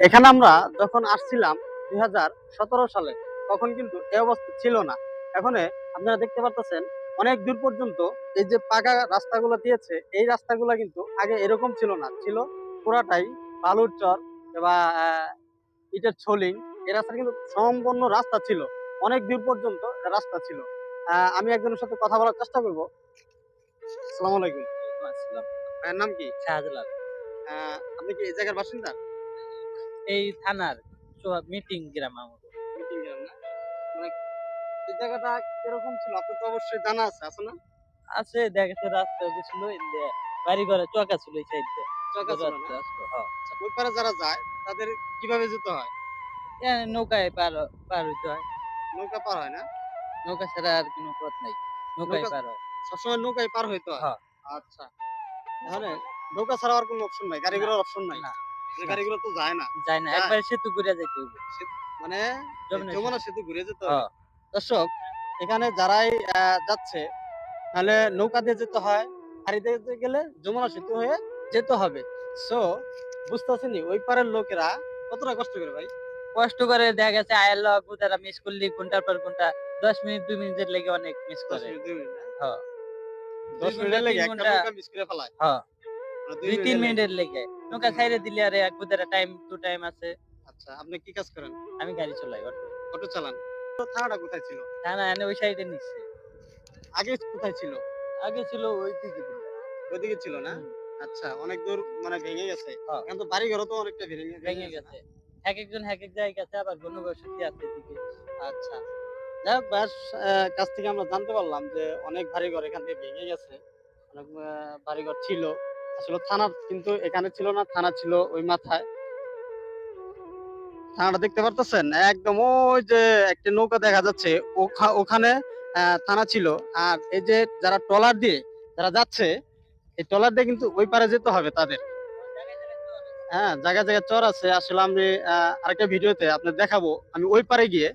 এখানে আমরা যখন আসছিলাম 2017 সালে, তখন কিন্তু এই অবস্থা ছিল না। এখন আপনারা দেখতে পারতেছেন অনেক দূর পর্যন্ত এই যে পাকা রাস্তাগুলো দিয়েছে, এই রাস্তাগুলো কিন্তু আগে এরকম ছিল না, ছিল পুরাটাই বালুর চর বা ইটের ছলিং। এই রাস্তা কিন্তু সম্পূর্ণ রাস্তা ছিল, অনেক দূর পর্যন্ত রাস্তা ছিল। আমি একজনের সাথে কথা বলার চেষ্টা করবো। আসসালামু আলাইকুম। আসলাম। ভাইয়ের নাম কি? শাহজালাল। আপনি কি এই জায়গার বাসিন্দা? এই থানার মিটিং গ্রাম আমাদের। মিটিং এর না? মানে এই জায়গাটা কিরকম ছিল আপনার তো অবশ্যই জানা আছে, আছে না? আছে দেখেছে রাস্তা গেছিল এদিকে বাড়ি ঘরে চকা ছিল এই সাইড দিয়ে। চকা ছিল না? রাস্তা আসলো হ্যাঁ। আচ্ছা, ওই পারে যারা যায় তাদের কিভাবে যেতে হয়? নৌকায় পার হইতে হয়। নৌকা পার হয় না? নৌকা ছাড়া আর কোনো পথ নাই। নৌকায় নৌকা পার হয়। সবসময় নৌকায় পার হইতে হয়? হ্যাঁ। আচ্ছা। তাহলে নৌকা ছাড়া আর কোনো অপশন নাই, গাড়ি না, ঘোড়ার অপশন নাই? না, মানে না। গাড়িগুলো তো যায় না? যায় না। যায়? একবারে সেতু ঘুরে যাইতে হইবে। মানে যমুনা যমুনা সেতু। সেতু ঘুরে যেতে হবে। হ্যাঁ। দর্শক, এখানে যারাই যাচ্ছে তাহলে নৌকা দিয়ে যেতে হয়, গাড়ি দিয়ে যেতে গেলে যমুনা সেতু হয়ে যেতে হবে। সো বুঝতেছেনই ওই পারের লোকেরা কতটা কষ্ট করে ভাই। কষ্ট করে দেখা গেছে আয়ের লগ তারা মিস করলি ঘন্টার পর ঘন্টা ১০ মিনিট ২ মিনিটের লেগে অনেক মিস ১০ করে। মিনিট ২ মিনিট না? হ্যাঁ। ২ ১০ ঘন্টা মিনিটের ৩ লেগে একটা ঘন্টা নৌকা মিস করে ফেলায়। হ্যাঁ। মানে ২ ২-৩ মিনিটের লেগে। মিনিটের লেগে। নৌকা ২ ছাইড়া মিনিট। দিলে আরে এক বুধারা টাইম টু টাইম আছে। আচ্ছা, আপনি কি কাজ করেন? আমি গাড়ি চালাই অটো। অটো চালান? তো থানাটা কোথায় ছিল? থানা এনে ওই সাইডে নিচ্ছে। আগে কোথায় ছিল? আগে ছিল ওই দিকে দিকে। ওইদিকে ছিল না? হুম। আচ্ছা, অনেক দূর মানে ভেঙে গেছে। হ্যাঁ, এখন তো বাড়িঘরও তো অনেকটা ভেঙে ভেঙে ভেঙে গেছে না? গেছে। একেকজন একেক জায়গায় গেছে আবার ঘনবসতি আছে এদিকে। আচ্ছা। যাই হোক ভাইয়ার কাছ থেকে আমরা জানতে পারলাম যে অনেক বাড়িঘর এখান থেকে ভেঙে গেছে। অনেক বাড়িঘর ছিল। আসলে থানা কিন্তু এখানে ছিল না, থানা ছিল ওই মাথায়। থানাটা দেখতে পারতেছেন? একদম ওই যে একটি নৌকা দেখা যাচ্ছে, ওখানে থানা ছিল। আর এই যে যারা ট্রলার দিয়ে যারা যাচ্ছে, এই ট্রলার দিয়ে কিন্তু ওই পারে যেতে হবে তাদের। হ্যাঁ, জায়গায়, জায়গায় চর আছে। আসলে আমি আরেকটা ভিডিওতে আপনাদের দেখাবো। আমি ওই পারে গিয়ে